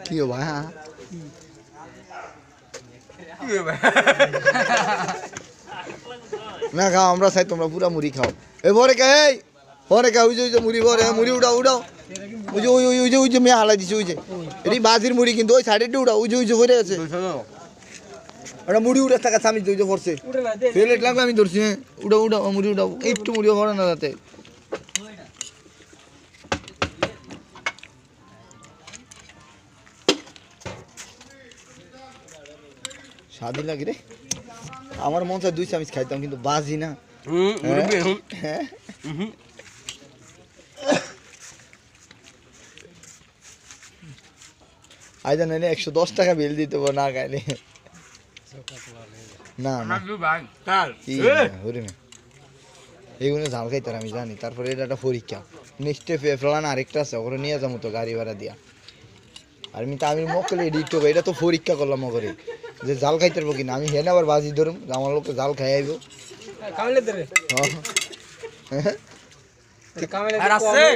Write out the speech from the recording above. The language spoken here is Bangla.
কি ভাই না খাও আমরা চাই তোমরা পুরা মুড়ি খাও এই ভরে কে এই ভরে কে ওই যে মুড়ি ভরে মুড়ি উঠাও উঠাও ওই যে ওই যে মেয়ে হালাই দিছে ওই যে এটি বাজির মুড়ি কিন্তু ওই সাইডে উঠাও ওই যে ভরে আছে ওটা মুড়ি উঠে থাকা চামিচ ওই যে পড়ছে প্লেট লাগবে আমি ধরছি হ্যাঁ উঠাও উঠাও মুড়ি উঠাও একটু মুড়ি ভরে না যাতে স্বাদই লাগে রে আমার মন চায় 2 চামচ খাইতাম কিন্তু বাজি না আইজা নাইলে 110 টাকা বিল দিতে পারবো না খাইলে না না এইগুলো ঝাল খাইতে আমি জানি তারপরে এটা একটা পরীক্ষা নেক্সটে ফেলান আরেকটা আছে ওখানে নিয়ে যাবো তো গাড়ি ভাড়া দিয়া আর আমি মকলে এডিট করবো এটা তো পরীক্ষা করলাম মকরে যে জাল খাইতে পারবো কিনা আমি হেন আবার বাজি ধরুম আমার লোক জাল খাই আইব